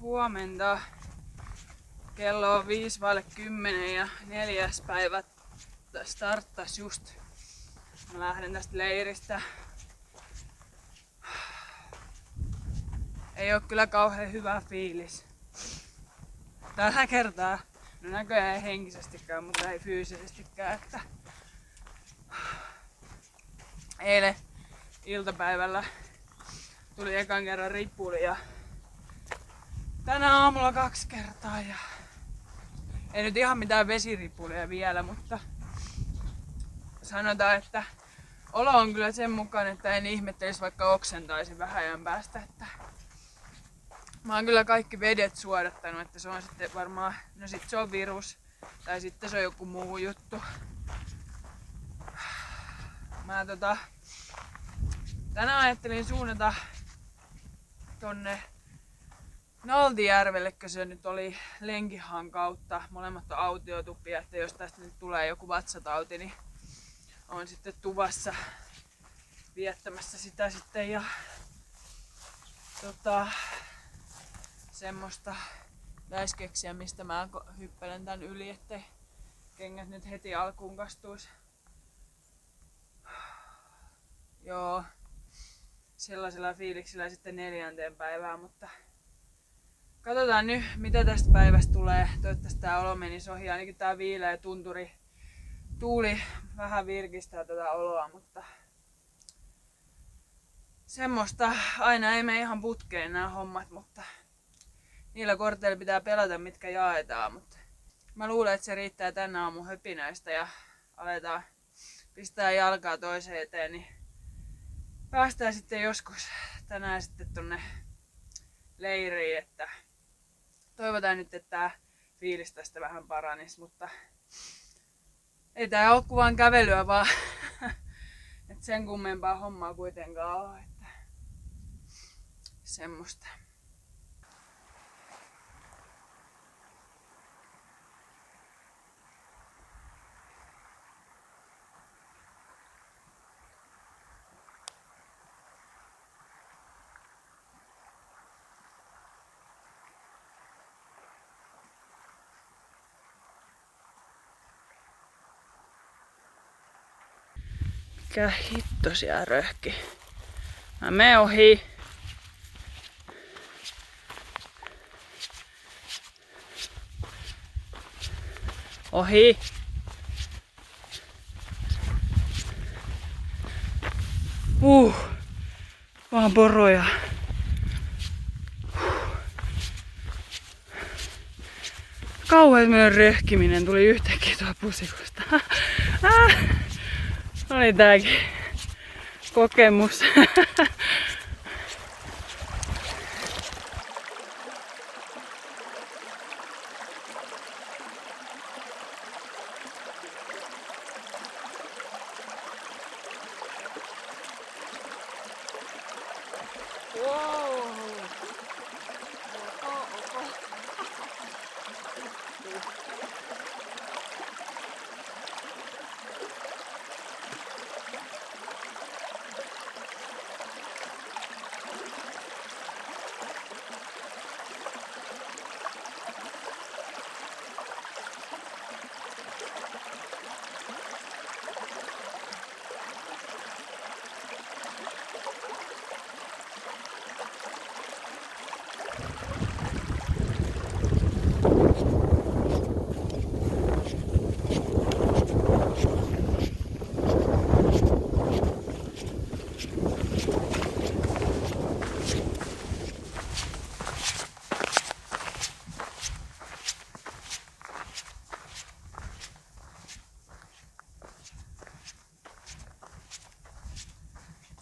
Huomenta. Kello on 9:05 ja 4. päivä starttas just. Mä lähden tästä leiristä. Ei oo kyllä kauhean hyvä fiilis. Tällä kertaa, no näköjään ei henkisestikään, mutta ei fyysisestikään, että eilen iltapäivällä tuli ekan kerran ripuli ja tänä aamulla 2 kertaa ja ei nyt ihan mitään vesiripulia vielä, mutta sanotaan, että olo on kyllä sen mukaan, että en ihmettelisi vaikka oksentaisin vähän ajan päästä. Että mä oon kyllä kaikki vedet suodattanut, että se on sitten varmaan, no sit se on virus tai sitten se on joku muu juttu. Mä tänään ajattelin suunnata tonne Naltijärvelle, kun se nyt oli Lenkihan kautta. Molemmat on autiotupia, että jos tästä nyt tulee joku vatsatauti, niin on sitten tuvassa viettämässä sitä sitten ja semmoista läiskeksiä, mistä mä hyppelen tän yli, ettei kengät nyt heti alkuun kastuisi. Joo, sellaisella fiiliksellä sitten 4. päivään, mutta katsotaan nyt mitä tästä päivästä tulee. Toivottavasti tää olo menisi ohi, ainakin tää viileä tunturi tuuli vähän virkistää tätä oloa, mutta semmoista aina ei mene ihan putkeen nämä hommat, mutta niillä korteilla pitää pelata mitkä jaetaan, mutta mä luulen, että se riittää tänä aamun höpinöistä ja aletaan pistää jalkaa toiseen eteen, niin päästään sitten joskus tänään sitten tonne leiriin, että toivotaan nyt, että tää fiilis tästä vähän paranisi, mutta ei tää oo kuin vaan kävelyä vaan, et sen kummempaa hommaa kuitenkaan oo, että semmoista. Mikä hitto siellä röhki. Mä menen ohi. Ohi. Vaan poroja. Kauhean röhkiminen tuli yhtäkkiä tuolla pusikosta. Oli tääkin kokemus.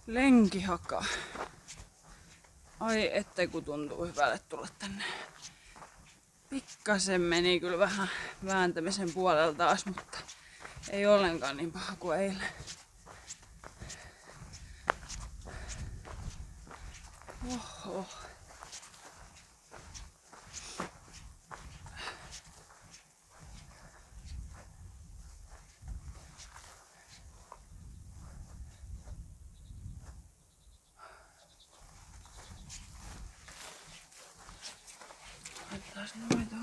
Lenkihaka. Ai ettei kun tuntuu hyvälle tulla tänne. Pikkasen meni kyllä vähän vääntämisen puolella taas, mutta ei ollenkaan niin paha kuin eilen. Oho. Otas noita.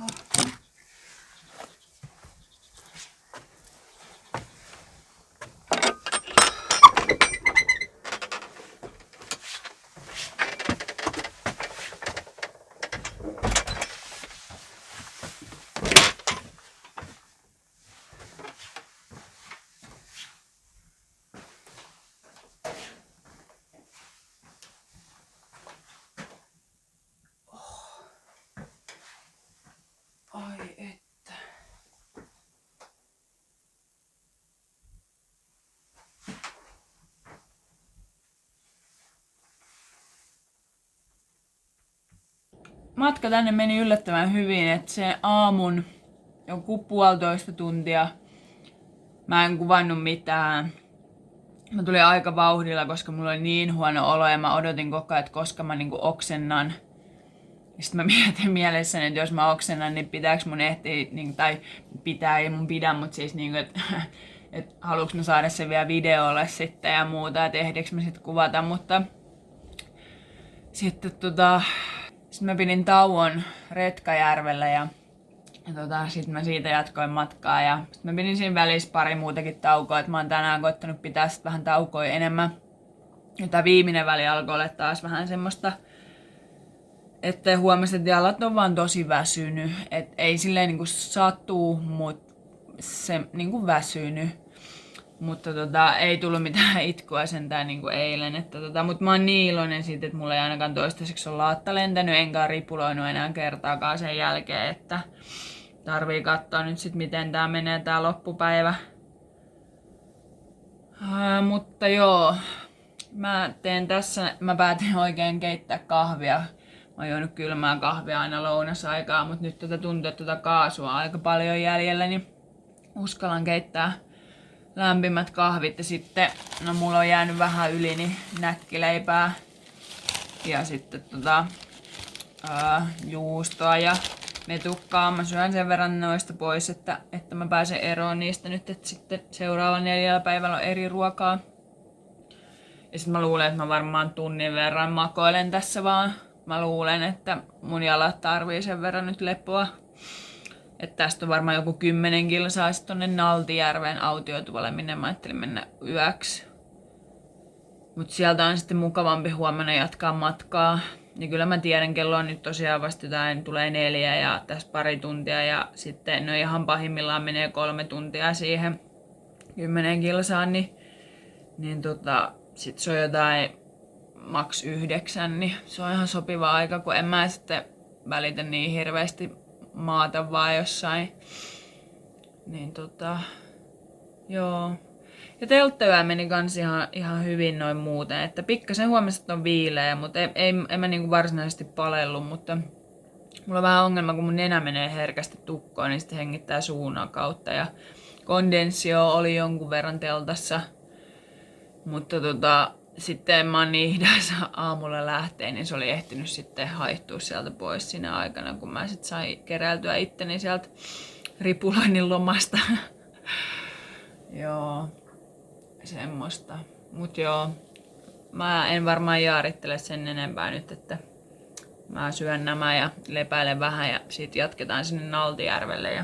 Ai että. Matka tänne meni yllättävän hyvin, että se aamun joku 1,5 tuntia mä en kuvannut mitään. Mä tulin aika vauhdilla, koska mulla oli niin huono olo ja mä odotin koko ajan, että koska mä niinku oksennan. Sitten mä mietin mielessäni, että jos mä oksennan, niin pitääkö mun ehtiä, tai pitää, ei mun pidä, mutta siis niinku, että haluuks mä saada sen vielä videolle sitten ja muuta, että ehdiks mä sit kuvata, mutta sitten sit mä pidin tauon Retkajärvellä ja sit mä siitä jatkoin matkaa ja sit mä pidin siinä välissä pari muutakin taukoa, että mä oon tänään koittanut pitää sit vähän taukoja enemmän. Ja tää viimeinen väli alkoi olla taas vähän semmoista, että huomasin, että jalat on vaan tosi väsynyt. Et ei silleen niinku satuu, mut se niinku väsynyt. Mutta ei tullut mitään itkua sentään niinku eilen. Mutta mä oon niin iloinen siitä, että mulla ei ainakaan toistaiseksi ole laatta lentänyt, enkä ole ripuloinut enää kertaakaan sen jälkeen, että tarvii katsoa nyt sit miten tää menee tää loppupäivä. Mutta joo, mä päätin oikein keittää kahvia. Mä oon juonut kylmää kahvia aina lounasaikaa, mutta nyt tuntuu, että kaasua on aika paljon jäljellä, niin uskallan keittää lämpimät kahvit ja sitten, no mulla on jäänyt vähän yli, niin näkkileipää ja sitten juustoa ja metukkaa. Mä syön sen verran noista pois, että mä pääsen eroon niistä nyt, että sitten seuraavalla 4 päivällä on eri ruokaa. Ja sitten mä luulen, että mä varmaan tunnin verran makoilen tässä vaan. Mä luulen, että mun jalat tarvii sen verran nyt lepoa. Että tästä on varmaan joku 10 kilsaa sit tonne Naltijärven autiotuvalle, minne mä ajattelin mennä yöksi. Mut sieltä on sitten mukavampi huomenna jatkaa matkaa. Ja kyllä mä tiedän, kello on nyt tosiaan vasta jotain, tulee 4 ja tässä pari tuntia. Ja sitten no ihan pahimmillaan menee 3 tuntia siihen 10 kilsaan, niin sit se on jotain maks 9, niin se on ihan sopiva aika, kun en mä sitten välitä niin hirveästi maata vaan jossain. Niin joo. Ja telttayö meni kans ihan hyvin noin muuten, että pikkasen huomasin, että on viileä, mutta en mä niinku varsinaisesti palellu, mutta mulla on vähän ongelma, kun mun nenä menee herkästi tukkoon, niin sitten hengittää suunnan kautta ja kondensio oli jonkun verran teltassa, mutta sitten mä oon niin hidassa aamulla lähteen, niin se oli ehtinyt sitten haihtua sieltä pois siinä aikana, kun mä sit sain keräiltyä itteni sieltä ripuloinnin lomasta. Joo, semmoista. Mut joo, mä en varmaan jaarittele sen enempää nyt, että mä syön nämä ja lepäilen vähän ja sit jatketaan sinne Naltijärvelle ja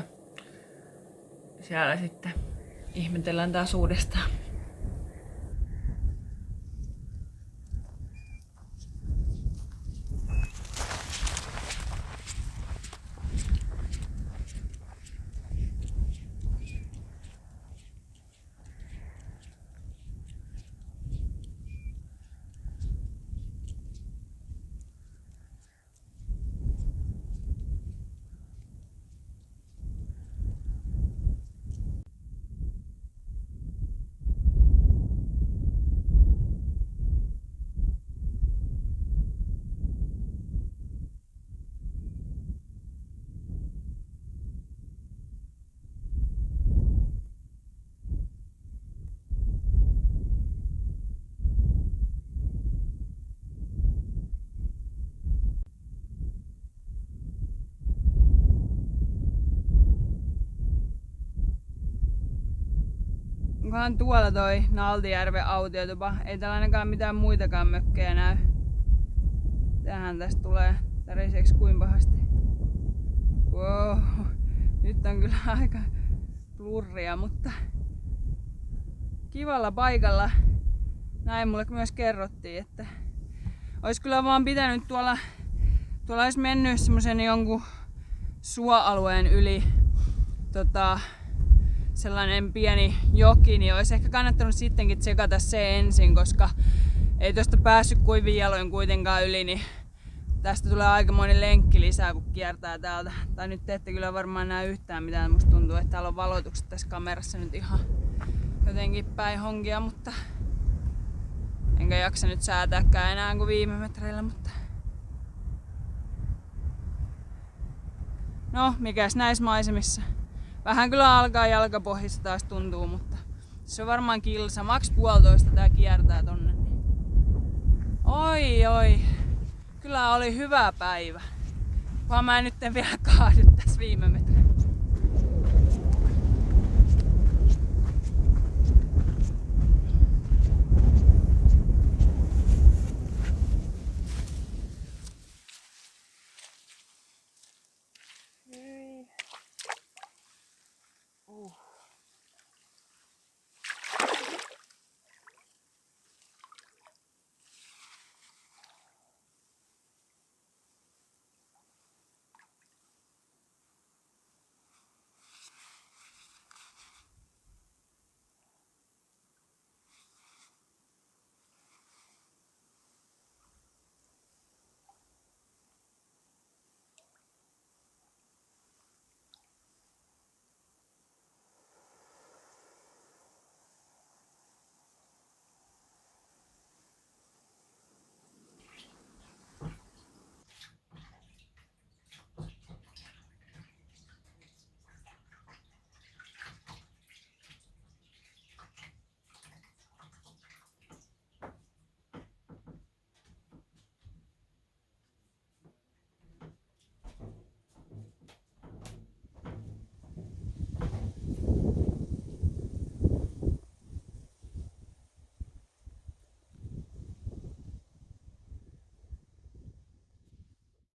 siellä sitten ihmetellään taas uudestaan. Onkohan tuolla toi Naltijärven autiotupa? Ei täällä ainakaan mitään muitakaan mökkejä näy. Tähän tästä tulee täriseks kuin pahasti. Wow. Nyt on kyllä aika blurria, mutta kivalla paikalla. Näin mulle myös kerrottiin, että olisi kyllä vaan pitänyt tuolla olisi mennyt semmosen jonkun suoalueen yli sellainen pieni joki, niin olisi ehkä kannattanut sittenkin tsekata se ensin, koska ei tosta päässyt kuivin jaloin kuitenkaan yli, niin tästä tulee aikamoinen lenkki lisää, kun kiertää täältä. Tai nyt te ette kyllä varmaan näe yhtään mitään, musta tuntuu, että täällä on valotukset tässä kamerassa nyt ihan jotenkin päin honkia, mutta enkä jaksa nyt säätääkään enää kuin viime metreillä, mutta no, mikäs näissä maisemissa. Vähän kyllä alkaa jalkapohjissa taas tuntuu, mutta se on varmaan kilsa. Maks 1,5 tää kiertää tonne. Oi. Kyllä oli hyvä päivä. Vaan mä en nyt vielä kaadu tässä viime metreillä.